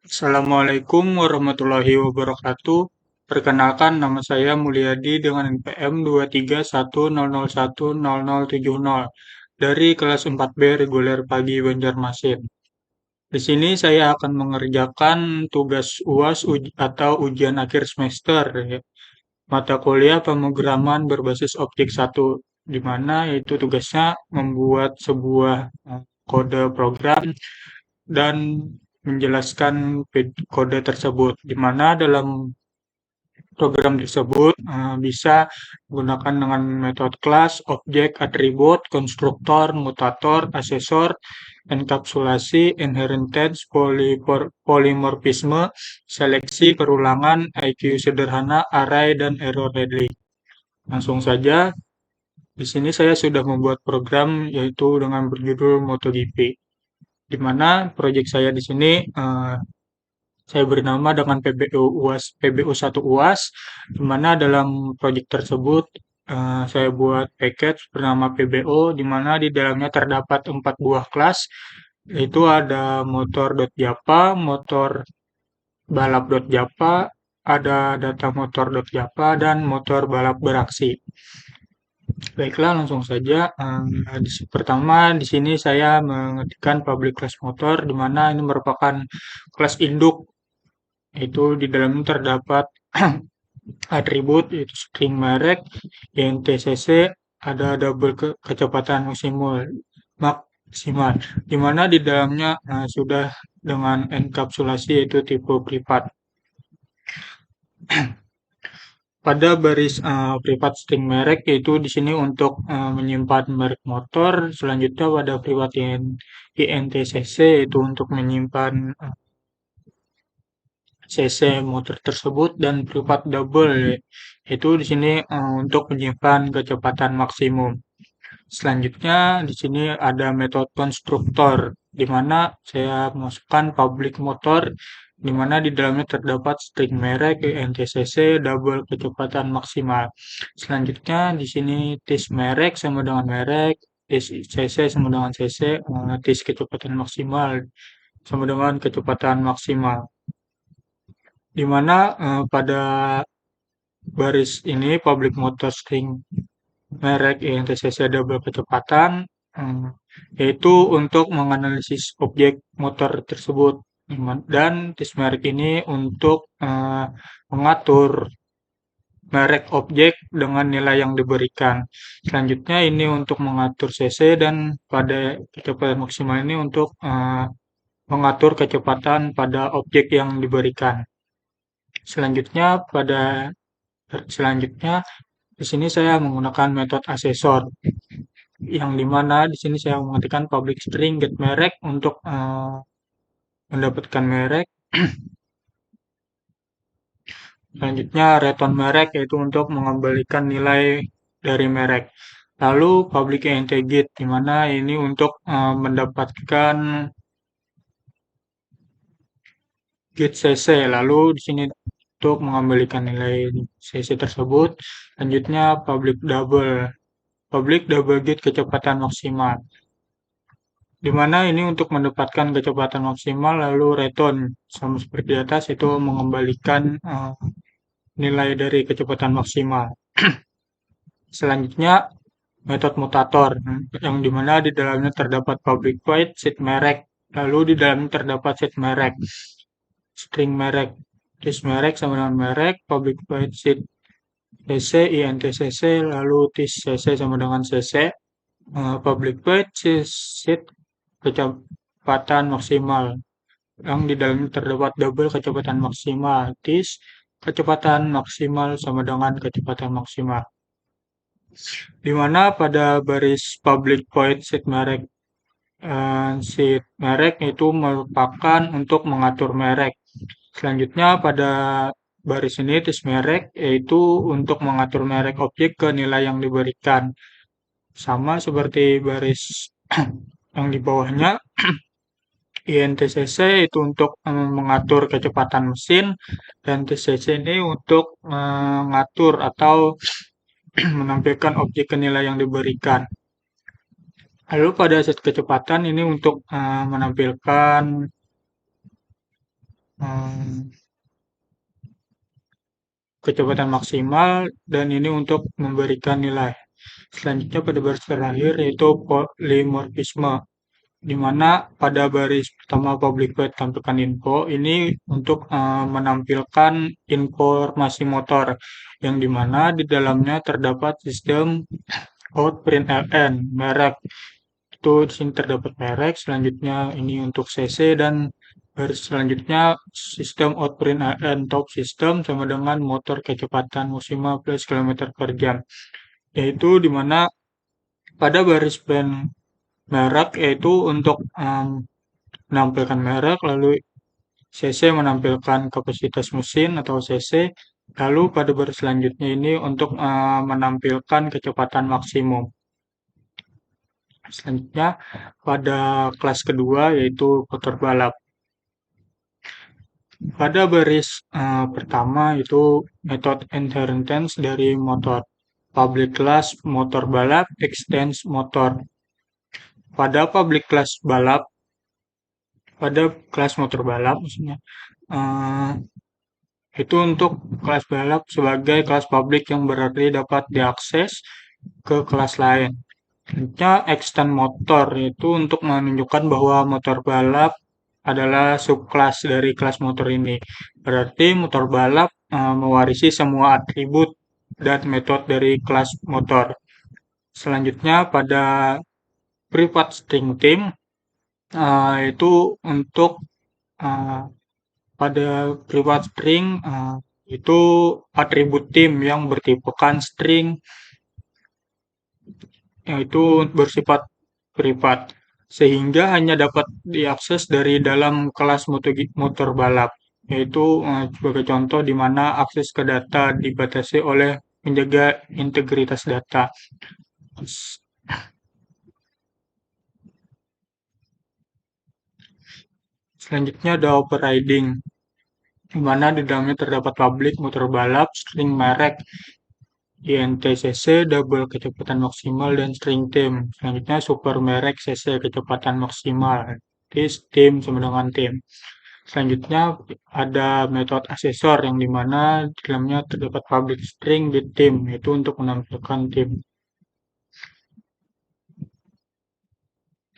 Assalamualaikum warahmatullahi wabarakatuh. Perkenalkan nama saya Mulyadi dengan NPM 231001070 dari kelas 4B reguler pagi Banjarmasin. Di sini saya akan mengerjakan tugas UAS atau ujian akhir semester, ya. Mata kuliah pemrograman berbasis objek satu, di mana itu tugasnya membuat sebuah kode program dan menjelaskan kode tersebut, di mana dalam program tersebut bisa menggunakan dengan metode kelas, objek, atribut, konstruktor, mutator, asesor, enkapsulasi, inheritance, polimorfisme, seleksi, perulangan, IQ sederhana, array, dan error handling. Langsung saja, di sini saya sudah membuat program yaitu dengan berjudul MotoGP, di mana proyek saya di sini saya bernama dengan PBU1 UAS, di mana dalam proyek tersebut saya buat package bernama PBO, di mana di dalamnya terdapat 4 buah kelas, yaitu ada motor.japa, motor balap.japa, ada data motor.japa, dan motor balap beraksi. Baiklah, langsung saja. Pertama, di sini saya mengetikkan public class motor, di mana ini merupakan kelas induk, itu di dalamnya terdapat atribut yaitu string merek, INTCC, ada double kecepatan maksimal, di mana di dalamnya sudah dengan enkapsulasi yaitu tipe privat. Pada baris privat string merek yaitu di sini untuk menyimpan merek motor, selanjutnya pada privat INTCC yaitu untuk menyimpan cc motor tersebut, dan privat double yaitu di sini untuk menyimpan kecepatan maksimum. Selanjutnya di sini ada metode konstruktor, di mana saya masukkan public motor, di mana di dalamnya terdapat string merek NTCC double kecepatan maksimal. Selanjutnya di sini tis merek sama dengan merek, tis CC sama dengan CC, tis kecepatan maksimal sama dengan kecepatan maksimal. Di mana pada baris ini public motor string merek INTCC double kecepatan, yaitu untuk menganalisis objek motor tersebut, dan tis merek ini untuk mengatur merek objek dengan nilai yang diberikan. Selanjutnya ini untuk mengatur CC, dan pada kecepatan maksimal ini untuk mengatur kecepatan pada objek yang diberikan. Selanjutnya di sini saya menggunakan metode asesor, yang dimana di sini saya mengetikkan public string get merek untuk mendapatkan merek. Selanjutnya return merek yaitu untuk mengembalikan nilai dari merek. Lalu public int get, di mana ini untuk mendapatkan get cc. Lalu di sini untuk mengembalikan nilai cc tersebut. Selanjutnya public double get kecepatan maksimal, di mana ini untuk mendapatkan kecepatan maksimal. Lalu return sama seperti di atas, itu mengembalikan nilai dari kecepatan maksimal. Selanjutnya metode mutator, yang dimana di dalamnya terdapat public void set merek, lalu di dalamnya terdapat set merek, string merek, tis merek sama dengan merek, public void set cc, intcc, lalu tis cc sama dengan cc, public void set kecepatan maksimal, yang di dalamnya terdapat double kecepatan maksimal, tis kecepatan maksimal sama dengan kecepatan maksimal. Di mana pada baris public void sheet merek itu merupakan untuk mengatur merek. Selanjutnya pada baris ini tis merek yaitu untuk mengatur merek objek ke nilai yang diberikan. Sama seperti baris yang di bawahnya, INTCC itu untuk mengatur kecepatan mesin, dan TCC ini untuk mengatur atau menampilkan objek ke nilai yang diberikan. Lalu pada set kecepatan ini untuk menampilkan em, kecepatan maksimal, dan ini untuk memberikan nilai. Selanjutnya pada baris terakhir yaitu polimorfisme, di mana pada baris pertama public void tampilkan info ini untuk menampilkan informasi motor, yang dimana di dalamnya terdapat sistem outprint LN merek. Itu di sini terdapat merek. Selanjutnya ini untuk CC, dan baris selanjutnya sistem outprint LN top system sama dengan motor kecepatan maksimal plus kilometer per jam, yaitu dimana pada baris band merek yaitu untuk menampilkan merek, lalu CC menampilkan kapasitas mesin atau CC, lalu pada baris selanjutnya ini untuk menampilkan kecepatan maksimum. Selanjutnya pada kelas kedua yaitu motor balap. Pada baris pertama itu metode inheritance dari motor. Public class motor balap, extends motor. Pada public class balap, pada kelas motor balap maksudnya, eh, itu untuk kelas balap sebagai kelas publik yang berarti dapat diakses ke kelas lain. Selanjutnya, extend motor itu untuk menunjukkan bahwa motor balap adalah subkelas dari kelas motor ini. Berarti motor balap mewarisi semua atribut dan metode dari kelas motor. Selanjutnya pada private string team itu untuk eh, pada private string itu atribut tim yang bertipekan string, yaitu bersifat privat, sehingga hanya dapat diakses dari dalam kelas motor balap, yaitu sebagai contoh di mana akses ke data dibatasi oleh menjaga integritas data. Selanjutnya ada overriding, di mana di dalamnya terdapat publik motor balap, string merek, INTCC, double kecepatan maksimal, dan string tim. Selanjutnya super merek CC kecepatan maksimal. Tim sama dengan tim. Selanjutnya ada metode asesor, yang dimana di dalamnya terdapat public string di tim, yaitu untuk menampilkan tim.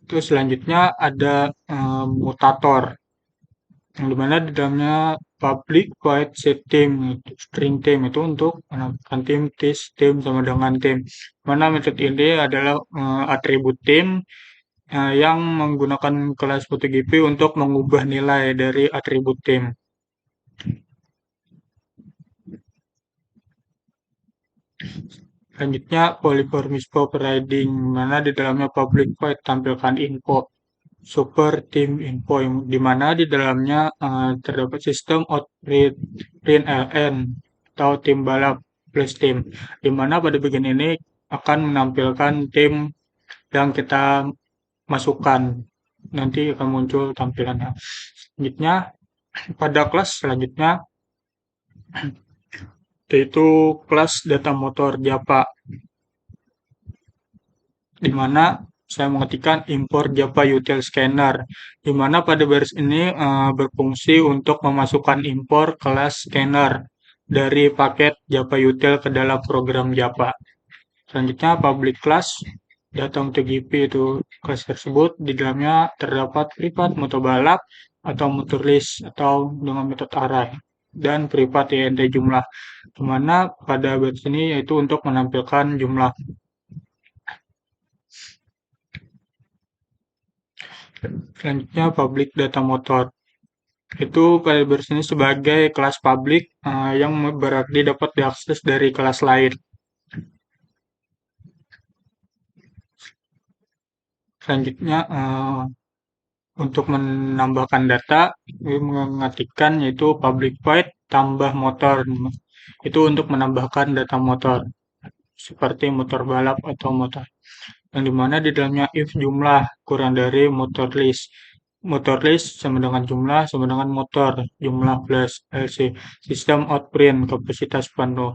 Itu selanjutnya ada mutator, yang dimana di dalamnya public void set team, string team itu untuk menampilkan tim, tim sama dengan tim. Mana metode ini adalah atribut tim yang menggunakan kelas MotoGP untuk mengubah nilai dari atribut tim. Selanjutnya polymorphism overriding, mana di dalamnya public void tampilkan info super team info, di mana di dalamnya terdapat sistem outprint LN atau tim balap plus tim, di mana pada bagian ini akan menampilkan tim yang kita masukkan, nanti akan muncul tampilannya. Selanjutnya pada kelas selanjutnya yaitu kelas data motor Japa, di mana saya mengetikkan import Japa Util Scanner, di mana pada baris ini berfungsi untuk memasukkan impor kelas scanner dari paket Japa Util ke dalam program Japa. Selanjutnya public class data MotoGP, itu kelas tersebut di dalamnya terdapat privat motobalap atau motor list atau dengan metode array, dan privat INT jumlah, di mana pada baris ini yaitu untuk menampilkan jumlah. Selanjutnya public data motor, itu pada baris ini sebagai kelas publik yang berarti dapat diakses dari kelas lain. Selanjutnya untuk menambahkan data, mengetikkan yaitu public void tambah motor, itu untuk menambahkan data motor seperti motor balap atau motor, yang dimana di dalamnya if jumlah kurang dari motor list sama dengan jumlah sama dengan motor jumlah plus LC, sistem outprint kapasitas penuh.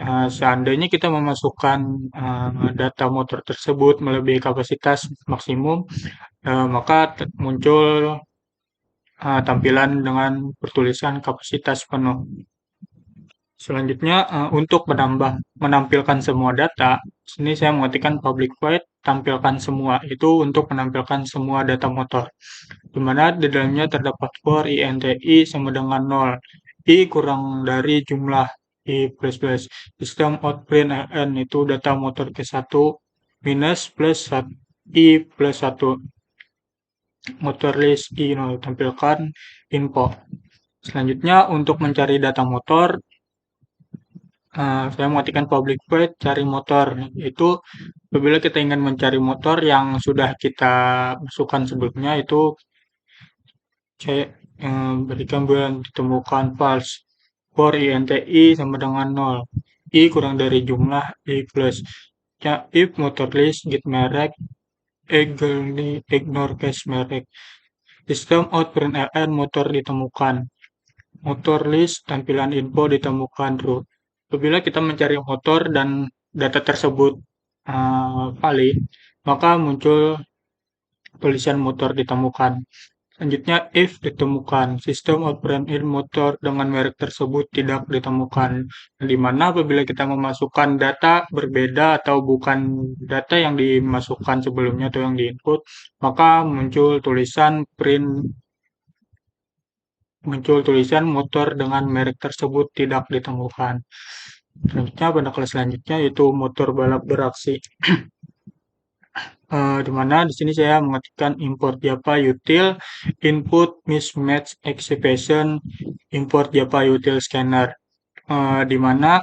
Seandainya kita memasukkan data motor tersebut melebihi kapasitas maksimum, maka muncul tampilan dengan bertuliskan kapasitas penuh. Selanjutnya, untuk menampilkan semua data, sini saya mengetikkan public void tampilkan semua, itu untuk menampilkan semua data motor, di mana di dalamnya terdapat for INTI sama dengan 0, I kurang dari jumlah I plus plus, sistem out print EN itu data motor ke 1 minus plus I plus 1, motor list I0 tampilkan info. Selanjutnya untuk mencari data motor, saya mengetikkan public void cari motor. Itu apabila kita ingin mencari motor yang sudah kita masukkan sebelumnya, itu saya berikan bulan ditemukan false. For INTI sama dengan 0. I kurang dari jumlah I plus. Ya, if motor list get merek ignore cache merek. Sistem out print LN motor ditemukan. Motor list tampilan info ditemukan true. Apabila kita mencari motor dan data tersebut valid, maka muncul tulisan motor ditemukan. Selanjutnya, if ditemukan, sistem operand in motor dengan merek tersebut tidak ditemukan. Di mana apabila kita memasukkan data berbeda atau bukan data yang dimasukkan sebelumnya atau yang diinput, maka muncul tulisan motor dengan merek tersebut tidak ditemukan. Selanjutnya pada kelas selanjutnya yaitu motor balap beraksi. Di mana di sini saya mengetikkan import Java util input mismatch exception import Java util scanner. Di mana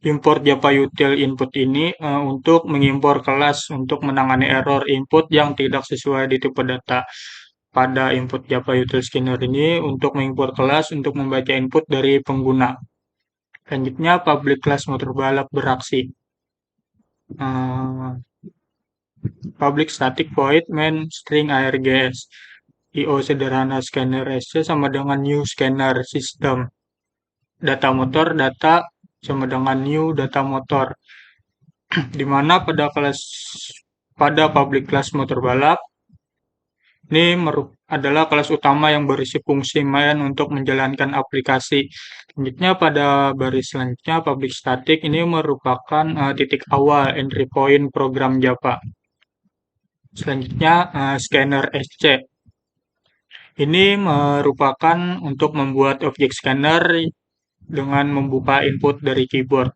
import Java util input ini untuk mengimpor kelas untuk menangani error input yang tidak sesuai di tipe data. Pada input Java util scanner ini untuk mengimpor kelas untuk membaca input dari pengguna. Selanjutnya public class motor balap beraksi. Uh, Public static void main string ARGS. IO sederhana scanner SC sama dengan new scanner system. Data motor data sama dengan new data motor. Di mana pada public class motor balap ini adalah kelas utama yang berisi fungsi main untuk menjalankan aplikasi. Selanjutnya pada baris selanjutnya public static ini merupakan titik awal entry point program Java. Selanjutnya scanner SC. Ini merupakan untuk membuat objek scanner dengan membuka input dari keyboard.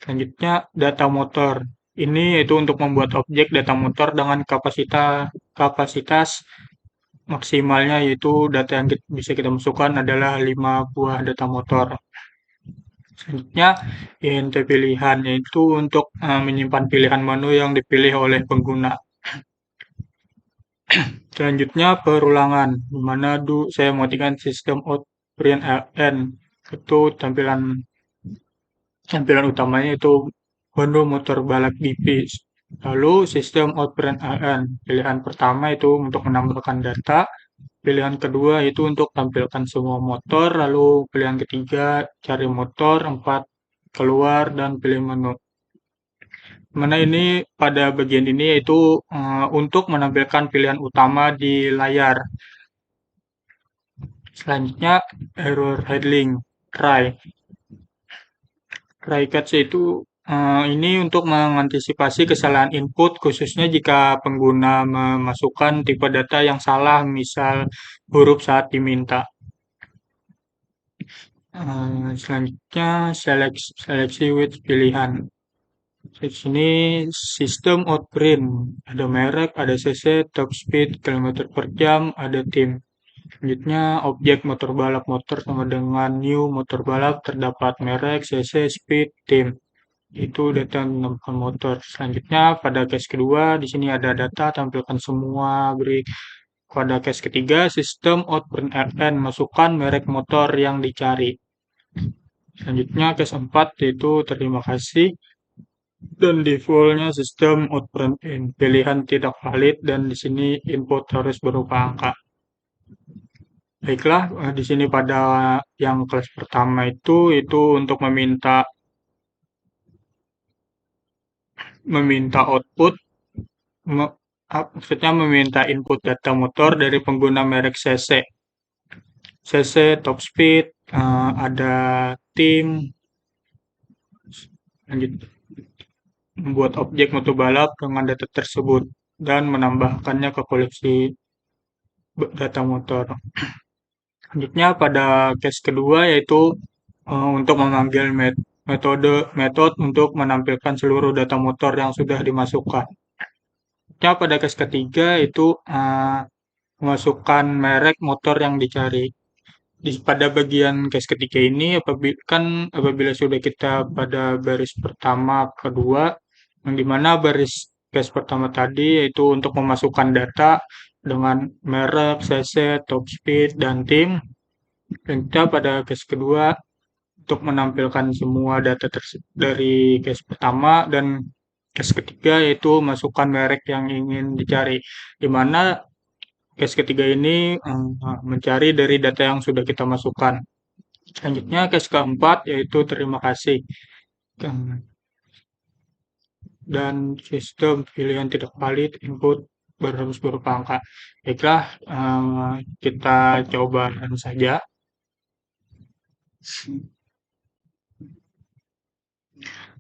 Selanjutnya data motor. Ini yaitu untuk membuat objek data motor dengan kapasitas maksimalnya, yaitu data yang bisa kita masukkan adalah 5 buah data motor. Selanjutnya int pilihan, yaitu untuk menyimpan pilihan menu yang dipilih oleh pengguna. Selanjutnya perulangan, di mana saya mengetikkan sistem out print ln. Itu tampilan utamanya itu menu motor balap GP. Lalu sistem out print ln. Pilihan pertama itu untuk menambahkan data. Pilihan kedua itu untuk tampilkan semua motor. Lalu pilihan ketiga cari motor. 4 keluar dan pilih menu. Mana ini pada bagian ini yaitu untuk menampilkan pilihan utama di layar. Selanjutnya error handling try. Try catch itu ini untuk mengantisipasi kesalahan input khususnya jika pengguna memasukkan tipe data yang salah, misal huruf saat diminta. Selanjutnya seleksi with pilihan. Di sini sistem outprint, ada merek, ada cc, top speed, kilometer per jam, ada tim. Selanjutnya objek motor balap motor sama dengan new motor balap terdapat merek, cc, speed, tim. Itu data menambahkan motor. Selanjutnya pada case kedua di sini ada data tampilkan semua break. Pada case ketiga sistem outprint rn masukkan merek motor yang dicari. Selanjutnya case 4 yaitu terima kasih. Dan defaultnya sistem outprint in pilihan tidak valid dan di sini input harus berupa angka. Baiklah, di sini pada yang kelas pertama itu untuk meminta output, maksudnya meminta input data motor dari pengguna merek CC. cc, top speed, ada tim, lanjut membuat objek mutu balap dengan data tersebut dan menambahkannya ke koleksi data motor. Selanjutnya pada case kedua yaitu untuk memanggil metode untuk menampilkan seluruh data motor yang sudah dimasukkan. Ya, pada case ketiga itu memasukkan merek motor yang dicari. Pada bagian case ketiga ini apabila sudah kita pada baris pertama, kedua, yang dimana baris case pertama tadi yaitu untuk memasukkan data dengan merek, cc, top speed, dan tim. Dan kita pada case kedua untuk menampilkan semua data dari case pertama dan case ketiga yaitu masukkan merek yang ingin dicari, di mana case ketiga ini mencari dari data yang sudah kita masukkan. Selanjutnya case keempat yaitu terima kasih dan sistem pilihan tidak valid input harus berupa angka. Baiklah, kita coba saja.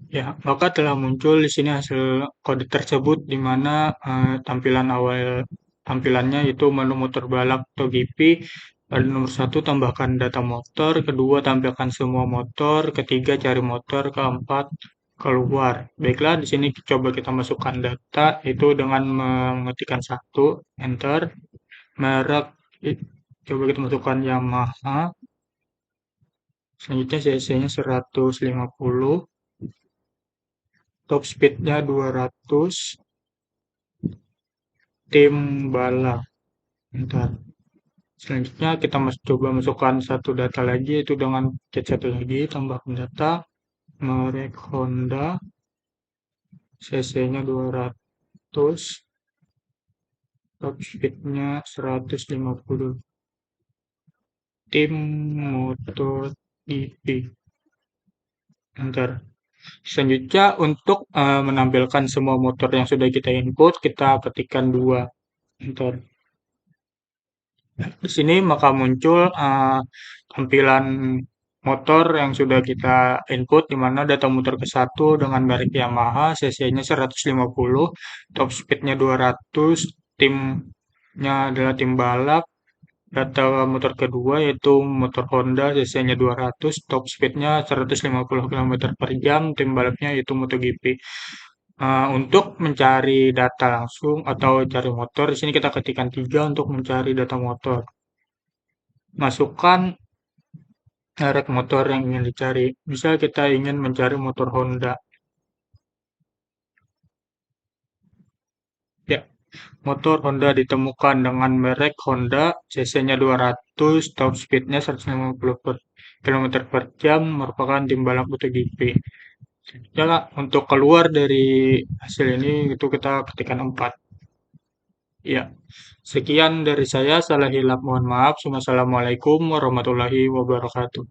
Ya, maka telah muncul di sini hasil kode tersebut di mana tampilannya itu menu motor balap atau GP. Pada nomor satu tambahkan data motor, kedua tampilkan semua motor, ketiga cari motor, keempat keluar. Baiklah, di sini coba kita masukkan data itu dengan mengetikkan satu, enter, merek, coba kita masukkan Yamaha, selanjutnya cc-nya 150, top speed-nya 200, tim balap. Bentar. Selanjutnya kita coba masukkan satu data lagi, itu dengan satu lagi, tambahkan data, merek Honda, cc-nya 200, top speed-nya 150, tim MotoGP. Enter. Selanjutnya untuk menampilkan semua motor yang sudah kita input, kita ketikkan 2. Enter. Di sini maka muncul tampilan motor yang sudah kita input, di mana data motor ke satu dengan merek Yamaha, cc-nya 150, top speed-nya 200, timnya adalah tim balap, data motor kedua yaitu motor Honda, cc-nya 200, top speed-nya 150 km per jam, tim balapnya yaitu MotoGP. Untuk mencari data langsung atau cari motor, di sini kita ketikkan 3 untuk mencari data motor. Masukkan merek motor yang ingin dicari. Misal kita ingin mencari motor Honda. Ya, motor Honda ditemukan dengan merek Honda, cc-nya 200, top speed-nya 150 km per jam, merupakan tim balap MotoGP. Ya, untuk keluar dari hasil ini itu kita ketikkan 4. Ya, sekian dari saya. Salah hilap mohon maaf. Wassalamualaikum warahmatullahi wabarakatuh.